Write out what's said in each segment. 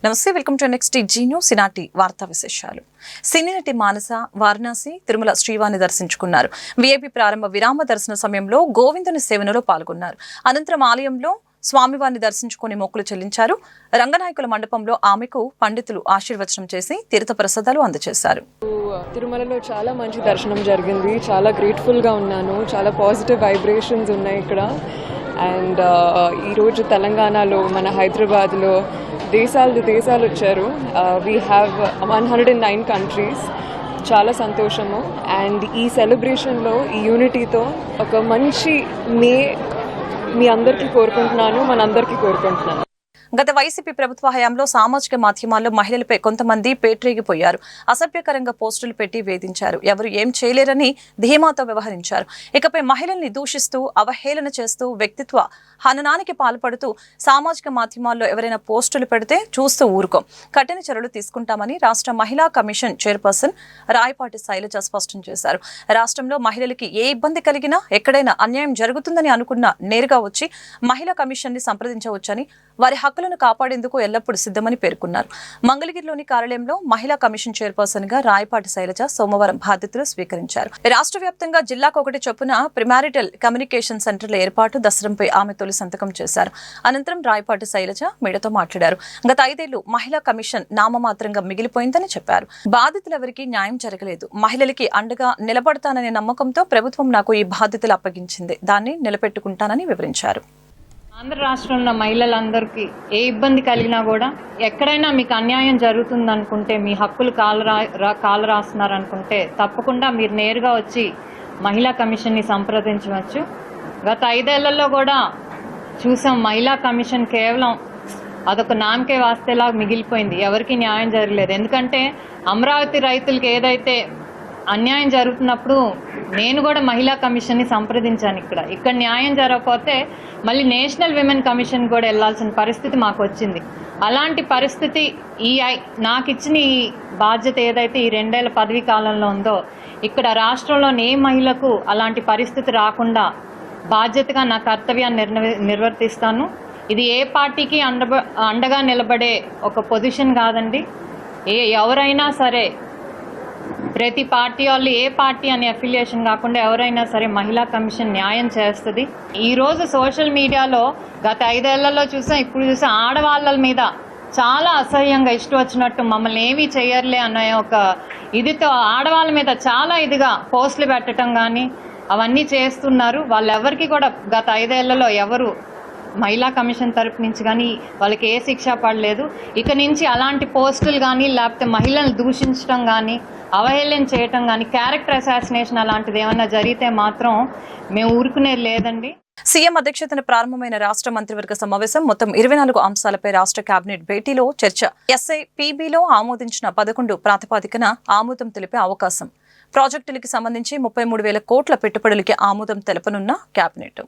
నమస్తే, welcome to next Zee News ఈనాటి వార్తా విశేషాలు. సినీ నటి మానస వారణాసి తిరుమల శ్రీవారిని దర్శించుకున్నారు. వీఐపీ ప్రారంభ విరామ దర్శన సమయంలో గోవిందుని సేవనలో పాల్గొన్నారు. అనంతరం ఆలయంలో స్వామివారిని దర్శించుకుని మొక్కులు చెల్లించారు. రంగనాయకుల మండపంలో ఆమెకు పండితులు ఆశీర్వచనం చేసి తీర్థ ప్రసాదాలు అందజేశారు. తిరుమలలో చాలా మంచి దర్శనం జరిగింది. చాలా గ్రేట్ఫుల్గా ఉన్నాను. చాలా పాజిటివ్ వైబ్రేషన్స్ ఉన్నాయి ఇక్కడ. అండ్ ఈరోజు తెలంగాణలో మన హైదరాబాద్లో దేశాలు వచ్చారు. We have 109 countries. చాలా సంతోషము. అండ్ ఈ సెలబ్రేషన్లో ఈ యూనిటీతో ఒక మంచి మీ అందరికీ కోరుకుంటున్నాను, మనందరికీ కోరుకుంటున్నాను. గత వైసీపీ ప్రభుత్వ హయాంలో సామాజిక మాధ్యమాల్లో మహిళలపై కొంతమంది పేట్రేగిపోయారు. అసభ్యకరంగా పోస్టులు పెట్టి వేధించారు. ఎవరు ఏం చేయలేరని ధీమాతో వ్యవహరించారు. ఇకపై మహిళల్ని దూషిస్తూ అవహేళన చేస్తూ వ్యక్తిత్వ హననానికి పాల్పడుతూ సామాజిక మాధ్యమాల్లో ఎవరైనా పోస్టులు పెడితే చూస్తూ ఊరుకోం, కఠిన చర్యలు తీసుకుంటామని రాష్ట్ర మహిళా కమిషన్ చైర్పర్సన్ రాయపాటి శైలజ స్పష్టం చేశారు. రాష్ట్రంలో మహిళలకి ఏ ఇబ్బంది కలిగినా ఎక్కడైనా అన్యాయం జరుగుతుందని అనుకున్నా నేరుగా వచ్చి మహిళా కమిషన్ ని సంప్రదించవచ్చని, వారి హక్కులను కాపాడేందుకు ఎల్లప్పుడూ సిద్ధమని పేర్కొన్నారు. మంగళగిరిలోని కార్యాలయంలో మహిళా కమిషన్ చైర్పర్సన్ గా రాయపాటి శైలజ సోమవారం బాధ్యతలు స్వీకరించారు. రాష్ట్ర వ్యాప్తంగా జిల్లాకు ఒకటి చొప్పున ప్రిమారిటల్ కమ్యూనికేషన్ సెంటర్ల ఏర్పాటు దసరంపై ఆమె తొలి సంతకం చేశారు. అనంతరం రాయపాటి శైలజ మీడియాతో మాట్లాడారు. గత 5 ఏళ్లు మహిళా కమిషన్ నామమాత్రంగా మిగిలిపోయిందని చెప్పారు. బాధితులెవరికీ న్యాయం జరగలేదు. మహిళలకి అండగా నిలబడతాననే నమ్మకంతో ప్రభుత్వం నాకు ఈ బాధ్యతలు అప్పగించింది. దాన్ని నిలబెట్టుకుంటానని వివరించారు. ఆంధ్ర రాష్ట్రంలో మహిళలందరికీ ఏ ఇబ్బంది కలిగినా కూడా ఎక్కడైనా మీకు అన్యాయం జరుగుతుందనుకుంటే, మీ హక్కులు కాలు రాస్తున్నారనుకుంటే తప్పకుండా మీరు నేరుగా వచ్చి మహిళా కమిషన్ని సంప్రదించవచ్చు. గత 5 ఏళ్లలో కూడా చూసాం, మహిళా కమిషన్ కేవలం అదొక నామకే వాస్తేలా మిగిలిపోయింది. ఎవరికి న్యాయం జరగలేదు. ఎందుకంటే అమరావతి రైతులకు ఏదైతే అన్యాయం జరుగుతున్నప్పుడు నేను కూడా మహిళా కమిషన్ని సంప్రదించాను. ఇక్కడ న్యాయం జరగకపోతే మళ్ళీ నేషనల్ విమెన్ కమిషన్ కూడా వెళ్లాల్సిన పరిస్థితి మాకు వచ్చింది. అలాంటి పరిస్థితి నాకు ఇచ్చిన ఈ బాధ్యత ఏదైతే ఈ 2 ఏళ్ల పదవీ కాలంలో ఉందో, ఇక్కడ రాష్ట్రంలోని ఏ మహిళకు అలాంటి పరిస్థితి రాకుండా బాధ్యతగా నా కర్తవ్యాన్ని నిర్వర్తిస్తాను. ఇది ఏ పార్టీకి అండగా నిలబడే ఒక పొజిషన్ కాదండి. ఎవరైనా సరే, ప్రతి పార్టీ వాళ్ళు ఏ పార్టీ అనే అఫిలియేషన్ కాకుండా ఎవరైనా సరే మహిళా కమిషన్ న్యాయం చేస్తుంది. ఈరోజు సోషల్ మీడియాలో గత 5 ఏళ్లలో చూసాం, ఇప్పుడు చూసాం, ఆడవాళ్ళ మీద చాలా అసహ్యంగా ఇష్టం వచ్చినట్టు మమ్మల్ని ఏమీ చేయర్లే అనే ఒక ఇదితో ఆడవాళ్ళ మీద చాలా ఇదిగా పోస్టులు పెట్టడం కానీ అవన్నీ చేస్తున్నారు. వాళ్ళెవరికి కూడా గత 5 ఏళ్లలో ఎవరు మహిళా కమిషన్ తరపు నుంచి కానీ వాళ్ళకి ఏ శిక్ష పడలేదు. ఇక నుంచి అలాంటి పోస్టులు కానీ లేకపోతే మహిళలను దూషించడం కానీ అవహేళన చేయటం కానీ క్యారెక్టర్ అసాసినేషన్ అలాంటిది ఏమన్నా జరిగితే మాత్రం మేము ఊరుకునేది లేదండి. సీఎం అధ్యక్షతన ప్రారంభమైన రాష్ట్ర మంత్రివర్గ సమావేశం మొత్తం 24 అంశాలపై రాష్ట్ర కేబినెట్ భేటీలో చర్చ. ఎస్ఐపిబిలో ఆమోదించిన 11 ప్రాతిపదికన ఆమోదం తెలిపే అవకాశం. ప్రాజెక్టులకి సంబంధించి 33,000 కోట్ల పెట్టుబడులకి ఆమోదం తెలపనున్న కేబినెట్.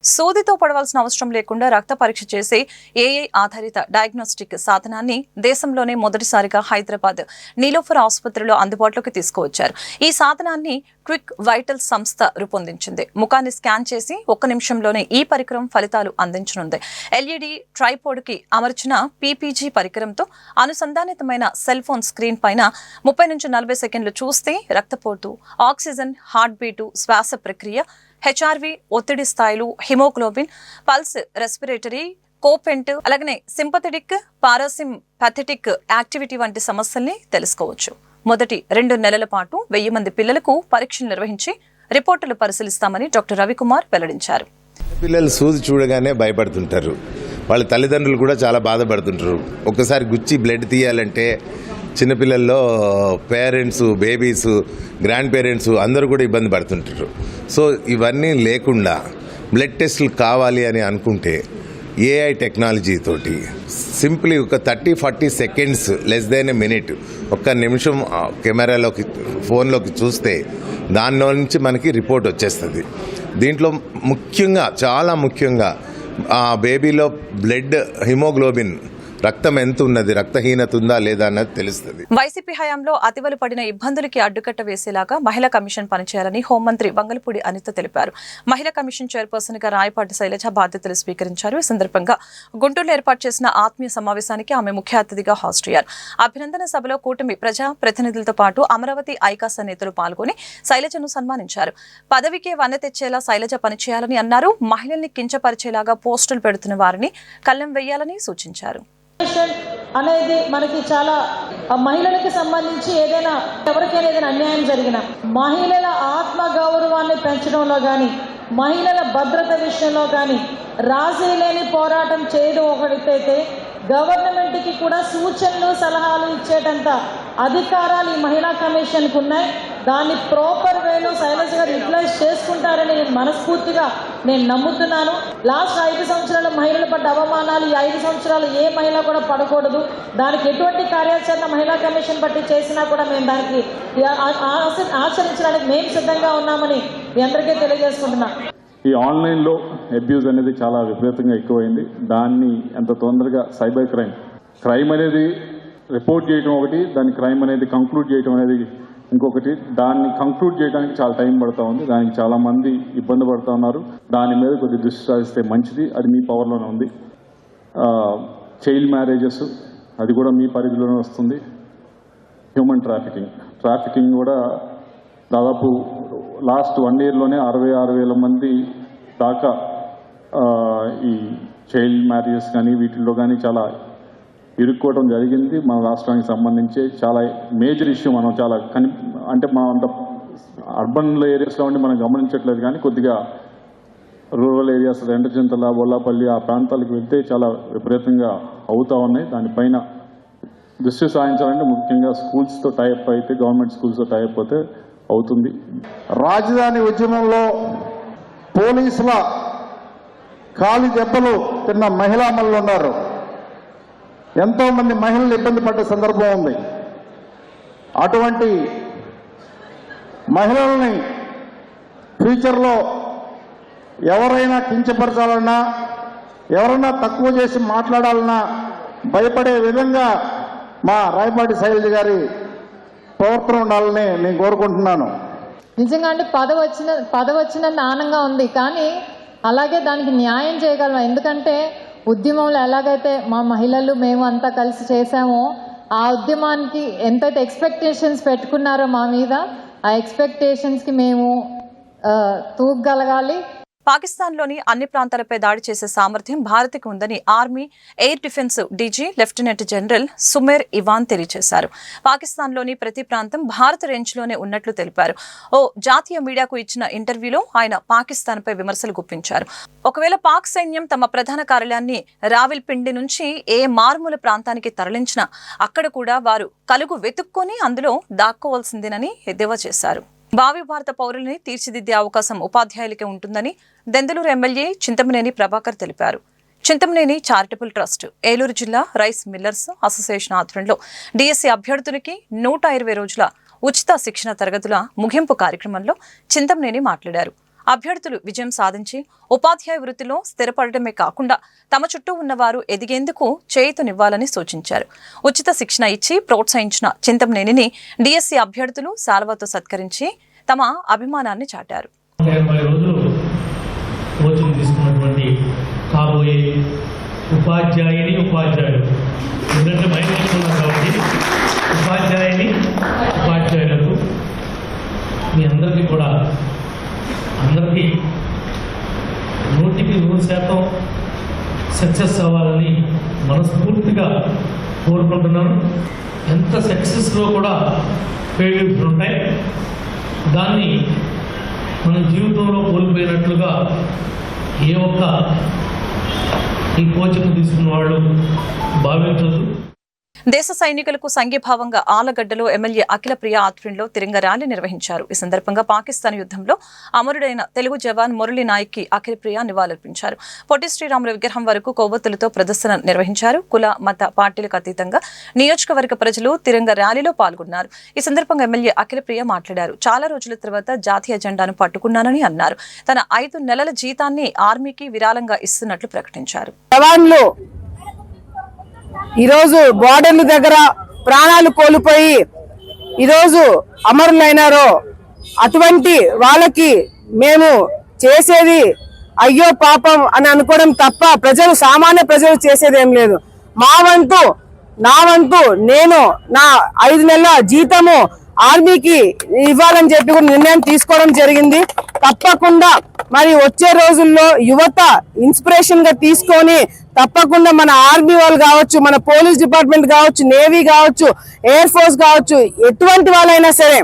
సోదితో పడవలసిన అవసరం లేకుండా రక్త పరీక్ష చేసే ఏఐ ఆధారిత డయాగ్నోస్టిక్ సాధనాన్ని దేశంలోనే మొదటిసారిగా హైదరాబాద్ నీలోఫర్ ఆసుపత్రిలో అందుబాటులోకి తీసుకువచ్చారు. ఈ సాధనాన్ని క్విక్ వైటల్ సంస్థ రూపొందించింది. ముఖాన్ని స్కాన్ చేసి 1 నిమిషంలోనే ఈ పరికరం ఫలితాలు అందించనుంది. ఎల్ఈడి ట్రైపోడ్ కి అమర్చిన పీపీజీ పరికరంతో అనుసంధానితమైన సెల్ ఫోన్ స్క్రీన్ పైన 30 నుంచి 40 సెకండ్లు చూస్తే రక్తపోటు, ఆక్సిజన్, హార్ట్ బీటు, శ్వాస ప్రక్రియ, హెచ్ఆర్వి, ఒత్తిడి స్థాయిలు, హిమోగ్లోబిన్, పల్స్, రెస్పిరేటరీ, కోపెంట్, అలాగనే సింపథెటిక్, పారాసింపథెటిక్ యాక్టివిటీ వంటి సమస్యల్ని తెలుసుకోవచ్చు. మొదటి 2 నెలల పాటు 1000 మంది పిల్లలకు పరీక్షలు నిర్వహించి రిపోర్టులు పరిశీలిస్తామని డాక్టర్ రవికుమార్ వెల్లడించారు. పిల్లలు సూది చూడగానే భయపడుతుంటారు. వాళ్ళ తల్లిదండ్రులు కూడా చాలా బాధపడుతుంటారు. ఒక్కసారి గుచ్చి బ్లడ్ తీయాలంటే చిన్నపిల్లల్లో పేరెంట్స్, బేబీస్, గ్రాండ్ పేరెంట్స్ అందరూ కూడా ఇబ్బంది పడుతుంటారు. సో ఇవన్నీ లేకుండా బ్లడ్ టెస్టులు కావాలి అని అనుకుంటే ఏఐ టెక్నాలజీ తోటి సింప్లీ ఒక 30-40 seconds, less than a minute, 1 నిమిషం కెమెరాలోకి ఫోన్లోకి చూస్తే దానిలో నుంచి మనకి రిపోర్ట్ వచ్చేస్తుంది. దీంట్లో ముఖ్యంగా, చాలా ముఖ్యంగా ఆ బేబీలో బ్లడ్ హిమోగ్లోబిన్ రక్తం ఎంత ఉన్నది, రక్తహీనత ఉందా లేదా అన్నది తెలుస్తుంది. వైసీపీ హయాంలో అతివలు పడిన ఇబ్బందులకి అడ్డుకట్ట వేసేలాగా మహిళా కమిషన్ పనిచేయాలని హోంమంత్రి వంగలపూడి అనిత తెలిపారు. మహిళా కమిషన్ చైర్పర్సన్ గా రాయపాటి శైలజ బాధ్యతలు స్వీకరించారు. ఈ సందర్భంగా గుంటూరులో ఏర్పాటు చేసిన ఆత్మీయ సమావేశానికి ఆమె ముఖ్య అతిథిగా హాజరయ్యారు. అభినందన సభలో కూటమి ప్రజా ప్రతినిధులతో పాటు అమరావతి ఐకాస నేతలు పాల్గొని శైలజను సన్మానించారు. పదవికే వన్నె తెచ్చేలా శైలజ పనిచేయాలని అన్నారు. మహిళల్ని కించపరిచేలాగా పోస్టులు పెడుతున్న వారిని కళ్ళెం వేయాలని సూచించారు. అనేది మనకి చాలా మహిళలకు సంబంధించి ఏదైనా ఎవరికైనా ఏదైనా అన్యాయం జరిగిన మహిళల ఆత్మ గౌరవాన్ని పెంచడంలో కానీ మహిళల భద్రత విషయంలో కానీ రాజీ లేని పోరాటం చేయడం ఒకటైతే గవర్నమెంట్కి కూడా సూచనలు సలహాలు ఇచ్చేటంత అధికారాలు ఈ మహిళా కమిషన్కి ఉన్నాయి. దాన్ని ప్రాపర్ వేలో శైలజ గారు యూటిలైజ్ చేసుకుంటారని నేను మనస్ఫూర్తిగా నమ్ముతున్నాను. లాస్ట్ 5 సంవత్సరాలు మహిళలు పడ్డ అవమానాలు ఈ 5 సంవత్సరాలు ఏ మహిళ కూడా పడకూడదు. దానికి ఎటువంటి కార్యాచరణ మహిళా కమిషన్ బట్టి చేసినా కూడా మేము దానికి ఆచరించడానికి మేము సిద్ధంగా ఉన్నామని మీ అందరికీ తెలియజేసుకుంటున్నాం. ఈ ఆన్లైన్లో అబ్యూజ్ అనేది చాలా విపరీతంగా ఎక్కువైంది. దాన్ని ఎంత తొందరగా సైబర్ క్రైమ్ అనేది రిపోర్ట్ చేయడం ఒకటి, దాని క్రైమ్ అనేది కంక్లూడ్ చేయడం అనేది ఇంకొకటి. దాన్ని కంక్లూడ్ చేయడానికి చాలా టైం పడుతూ ఉంది. దానికి చాలామంది ఇబ్బంది పడుతూ ఉన్నారు. దాని మీద కొద్దిగా దృష్టి సారిస్తే మంచిది. అది మీ పవర్లోనే ఉంది. చైల్డ్ మ్యారేజెస్ అది కూడా మీ పరిధిలోనే వస్తుంది. హ్యూమన్ ట్రాఫికింగ్ కూడా దాదాపు లాస్ట్ 1 yearలోనే 66,000 మంది దాకా ఈ చైల్డ్ మ్యారేజెస్ కానీ వీటిల్లో కానీ చాలా ఇరుక్కోవడం జరిగింది. మన రాష్ట్రానికి సంబంధించి చాలా మేజర్ ఇష్యూ. మనం చాలా అంటే మనం అంత అర్బన్ ఏరియాస్లో ఉండి మనం గమనించట్లేదు, కానీ కొద్దిగా రూరల్ ఏరియాస్ రెండచింతల, బొల్లాపల్లి ఆ ప్రాంతాలకు వెళ్తే చాలా విపరీతంగా అవుతూ ఉన్నాయి. దానిపైన దృష్టి సాధించాలంటే ముఖ్యంగా స్కూల్స్తో టైప్ అయితే, గవర్నమెంట్ స్కూల్స్తో టైప్ అయితే అవుతుంది. రాజధాని ఉద్యమంలో పోలీసుల కాలి దెబ్బలు తిన్న మహిళామణులు ఉన్నారు. ఎంతోమంది మహిళలు ఇబ్బంది పడ్డ సందర్భం ఉంది. అటువంటి మహిళల్ని ఫ్యూచర్లో ఎవరైనా కించపరచాలన్నా, ఎవరైనా తక్కువ చేసి మాట్లాడాలన్నా భయపడే విధంగా మా రాయపాటి శైలజ గారి ప్రవర్తన ఉండాలని నేను కోరుకుంటున్నాను. నిజంగా అంటే పదవి వచ్చినంత ఆనందంగా ఉంది, కానీ అలాగే దానికి న్యాయం చేయగలం. ఎందుకంటే ఉద్యమంలో ఎలాగైతే మా మహిళలు మేము అంతా కలిసి చేశామో ఆ ఉద్యమానికి ఎంతైతే ఎక్స్పెక్టేషన్స్ పెట్టుకున్నారో మా మీద, ఆ ఎక్స్పెక్టేషన్స్కి మేము తూగగలగాలి. పాకిస్తాన్లోని అన్ని ప్రాంతాలపై దాడి చేసే సామర్థ్యం భారత్కి ఉందని army air defence DG lieutenant general Sumer Ivan తెలియజేశారు. పాకిస్తాన్లోని ప్రతి ప్రాంతం భారత రేంజ్లోనే ఉన్నట్లు తెలిపారు. ఓ జాతీయ మీడియాకు ఇచ్చిన ఇంటర్వ్యూలో ఆయన పాకిస్తాన్పై విమర్శలు గుప్పించారు. ఒకవేళ పాక్ సైన్యం తమ ప్రధాన కార్యాలయాన్ని రావిల్పిండి నుంచి ఏ మారుమూల ప్రాంతానికి తరలించినా అక్కడ కూడా వారు కలుగు వెతుక్కొని అందులో దాక్కోవాల్సిందేనని ఎద్దేవా చేశారు. భావి భారత పౌరుల్ని తీర్చిదిద్దే అవకాశం ఉపాధ్యాయులకే ఉంటుందని దెందులూరు ఎమ్మెల్యే చింతమనేని ప్రభాకర్ తెలిపారు. చింతమనేని చారిటబుల్ ట్రస్ట్, ఏలూరు జిల్లా రైస్ మిల్లర్స్ అసోసియేషన్ ఆధ్వర్యంలో డిఎస్సి అభ్యర్థులకి 120 రోజుల ఉచిత శిక్షణ తరగతుల ముగింపు కార్యక్రమంలో చింతమనేని మాట్లాడారు. అభ్యర్థులు విజయం సాధించి ఉపాధ్యాయ వృత్తిలో స్థిరపడటమే కాకుండా తమ చుట్టూ ఉన్నవారు ఎదిగేందుకు చేయూతనివ్వాలని సూచించారు. ఉచిత శిక్షణ ఇచ్చి ప్రోత్సహించిన చింతమనేనిని డిఎస్సి అభ్యర్థులు శాలువాతో సత్కరించి తమ అభిమానాన్ని చాటారు. అందరికీ 100% సక్సెస్ అవ్వాలని మనస్ఫూర్తిగా కోరుకుంటున్నాను. ఎంత సక్సెస్లో కూడా ఫెయిల్యూర్స్ ఉంటాయి. దాన్ని మన జీవితంలో కోల్పోయినట్లుగా ఏ ఒక్క ఈ కోచింగ్ తీసుకున్న వాళ్ళు భావించదు. దేశ సైనికులకు సంఘీభావంగా ఆలగడ్డలో ఎమ్మెల్యే అఖిలప్రియ ఆధ్వర్యంలో తిరంగ ర్యాలీ నిర్వహించారు. ఈ సందర్భంగా పాకిస్తాన్ యుద్ధంలో అమరుడైన తెలుగు జవాన్ మురళీ నాయక్ కి అఖిలప్రియ నివాళులర్పించారు. పొట్టి శ్రీరాములు విగ్రహం వరకు కొవ్వొత్తులతో ప్రదర్శన నిర్వహించారు. కుల మత పార్టీలకు అతీతంగా నియోజకవర్గ ప్రజలు తిరంగ ర్యాలీలో పాల్గొన్నారు. ఈ సందర్భంగా ఎమ్మెల్యే అఖిలప్రియ మాట్లాడారు. చాలా రోజుల తర్వాత జాతీయ జెండాను పట్టుకున్నానని అన్నారు. తన 5 నెలల జీతాన్ని ఆర్మీకి విరాళంగా ఇస్తున్నట్లు ప్రకటించారు. ఈరోజు బోర్డర్ల దగ్గర ప్రాణాలు కోల్పోయి ఈరోజు అమరులైనారో అటువంటి వాళ్ళకి మేము చేసేది అయ్యో పాపం అని అనుకోవడం తప్ప సామాన్య ప్రజలు చేసేది ఏం లేదు. నా వంతు నేను నా 5 నెలల జీతము ఆర్మీకి ఇవ్వాలని చెప్పి కూడా నిర్ణయం తీసుకోవడం జరిగింది. తప్పకుండా మరి వచ్చే రోజుల్లో యువత ఇన్స్పిరేషన్ గా తీసుకొని తప్పకుండా మన ఆర్మీ వాళ్ళు కావచ్చు, మన పోలీస్ డిపార్ట్మెంట్ కావచ్చు, నేవీ కావచ్చు, ఎయిర్ ఫోర్స్ కావచ్చు, ఎటువంటి వాళ్ళైనా సరే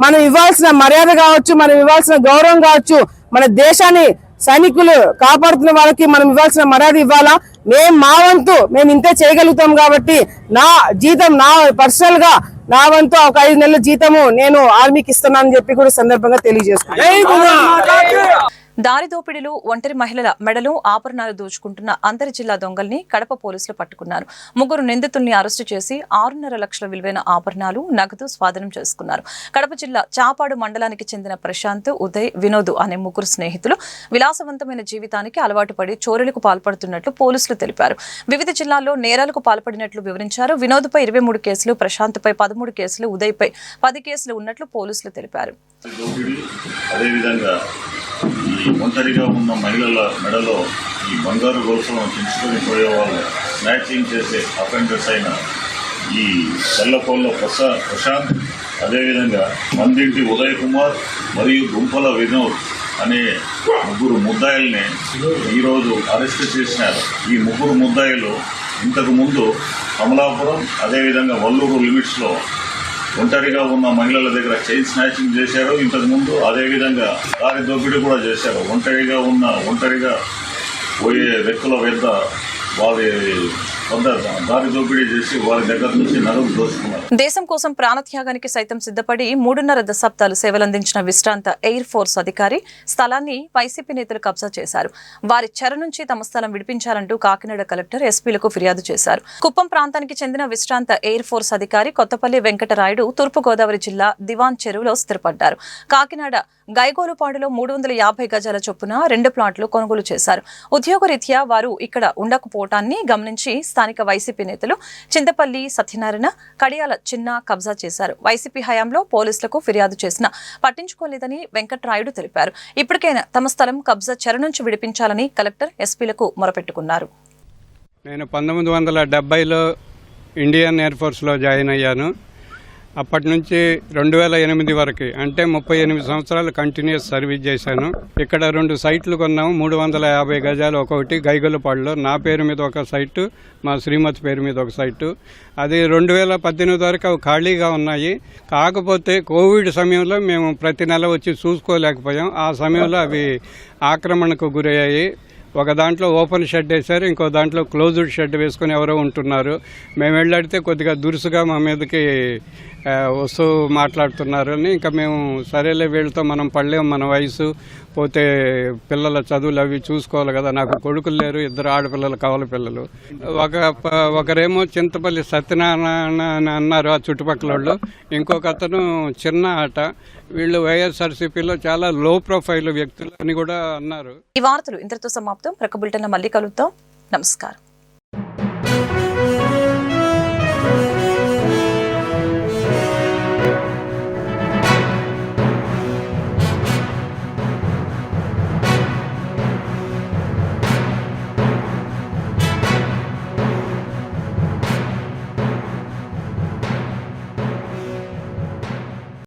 మనం ఇవ్వాల్సిన మర్యాద కావచ్చు, మనం ఇవ్వాల్సిన గౌరవం కావచ్చు, మన దేశాన్ని సైనికులు కాపాడుతున్న వాళ్ళకి మనం ఇవ్వాల్సిన మర్యాద ఇవ్వాలా. మా వంతు మేము ఇంతే చేయగలుగుతాం కాబట్టి నా జీతం నా పర్సనల్ గా నా వంతు ఒక 5 నెలల జీతము నేను ఆర్మీకి ఇస్తున్నానని చెప్పి కూడా సందర్భంగా తెలియజేస్తున్నాను. దారి దోపిడీలు, ఒంటరి మహిళల మెడలు ఆభరణాలు దోచుకుంటున్న అంతర్ జిల్లా దొంగల్ని కడప పోలీసులు పట్టుకున్నారు. 3 నిందితుల్ని అరెస్టు చేసి 6.5 లక్షల విలువైన ఆభరణాలు, నగదు స్వాధీనం చేసుకున్నారు. కడప జిల్లా చాపాడు మండలానికి చెందిన ప్రశాంత్, ఉదయ్, వినోద్ అనే 3 స్నేహితులు విలాసవంతమైన జీవితానికి అలవాటు పడి చోరీలకు పాల్పడుతున్నట్లు పోలీసులు తెలిపారు. వివిధ జిల్లాల్లో నేరాలకు పాల్పడినట్లు వివరించారు. వినోద్పై 23 కేసులు, ప్రశాంత్పై 13 కేసులు, ఉదయ్పై 10 కేసులు ఉన్నట్లు పోలీసులు తెలిపారు. ఈ ఒంటరిగా ఉన్న మహిళల మెడలో ఈ బంగారు గొలుసులను పెంచుకొని పోయేవాళ్ళు స్నాచింగ్ చేసే అఫెండర్స్ అయిన ఈ తెల్లకోళ్ళ ప్రశాంత్, అదేవిధంగా మందింటి ఉదయ్ కుమార్ మరియు గుంపల వినోద్ అనే 3 ముద్దాయిల్ని ఈరోజు అరెస్ట్ చేసినారు. ఈ 3 ముద్దాయిలు ఇంతకు ముందు అమలాపురం అదేవిధంగా వల్లూరు లిమిట్స్లో ఒంటరిగా ఉన్న మహిళల దగ్గర చైన్ స్నాచింగ్ చేశారు. ఇంతకుముందు అదేవిధంగా దారి దోపిడీ కూడా చేశారు. ఒంటరిగా పోయే వ్యక్తుల వద్ద వారి దారి దోపిడీ చేసి వారి దగ్గర నుంచి నగదు దోచుకున్నారు. దేశం కోసం ప్రాణత్యాగానికి సైతం సిద్ధపడి 3.5 దశాబ్దాలు సేవలందించిన విశ్రాంత ఎయిర్ ఫోర్స్ అధికారి స్థలాన్ని వైసీపీ నేతలు కబ్జా చేశారు. వారి చెర నుంచి తమ స్థలం విడిపించాలంటూ కాకినాడ కలెక్టర్ ఎస్పీలకు ఫిర్యాదు చేశారు. కుప్పం ప్రాంతానికి చెందిన విశ్రాంత ఎయిర్ ఫోర్స్ అధికారి కొత్తపల్లి వెంకటరాయుడు తూర్పుగోదావరి జిల్లా దివాన్ చెరువులో స్థిరపడ్డారు. కాకినాడ గైగోలుపాడులో 350 గజాల చొప్పున 2 ప్లాట్లు కొనుగోలు చేశారు. ఉద్యోగరీత్యా వారు ఇక్కడ ఉండకపోవటాన్ని గమనించి స్థానిక వైసీపీ నేతలు చింతపల్లి సత్యనారాయణ, కడియాల చిన్న కబ్జా చేశారు. వైసీపీ హయాంలో పోలీసులకు ఫిర్యాదు చేసినా పట్టించుకోలేదని వెంకటరాయుడు తెలిపారు. ఇప్పటికైనా తమ స్థలం కబ్జా చెర నుంచి విడిపించాలని కలెక్టర్ ఎస్పీలకు మొరపెట్టుకున్నారు. నేను 1970లో ఇండియన్ ఎయిర్ ఫోర్స్లో జాయిన్ అయ్యాను. అప్పటి నుంచి 2008 వరకు అంటే 38 సంవత్సరాలు కంటిన్యూస్ సర్వీస్ చేశాను. ఇక్కడ 2 సైట్లు కొన్నాము. 350 గజాలు ఒక్కొక్కటి గైగొల్లపాడులో నా పేరు మీద ఒక సైటు, మా శ్రీమతి పేరు మీద ఒక సైటు. అది 2018 వరకు అవి ఖాళీగా ఉన్నాయి. కాకపోతే కోవిడ్ సమయంలో మేము ప్రతి నెల వచ్చి చూసుకోలేకపోయాం. ఆ సమయంలో అవి ఆక్రమణకు గురయ్యాయి. ఒక దాంట్లో ఓపెన్ షెడ్ వేశారు, ఇంకో దాంట్లో క్లోజ్డ్ షెడ్ వేసుకుని ఎవరో ఉంటున్నారు. మేము వెళ్ళాడితే కొద్దిగా దురుసుగా మా మీదకి వస్తూ మాట్లాడుతున్నారని ఇంకా మేము సరేలే వీళ్ళతో మనం పడలేము, మన వయసు పోతే పిల్లల చదువులు అవి చూసుకోవాలి కదా. నాకు కొడుకులు లేరు, 2 ఆడపిల్లలు కవల పిల్లలు. ఒకరేమో చింతపల్లి సత్యనారాయణ అని అన్నారు ఆ చుట్టుపక్కల వాళ్ళు, ఇంకొక అతను చిన్న ఆట. వీళ్ళు వైఎస్ఆర్సీపీలో చాలా లో ప్రొఫైల్ వ్యక్తులు అని కూడా అన్నారు. ఈ వార్తలు ఇంతటితో సమాప్తం. ప్రక బులెటిన్లో మళ్ళీ కలుద్దాం. నమస్కారం.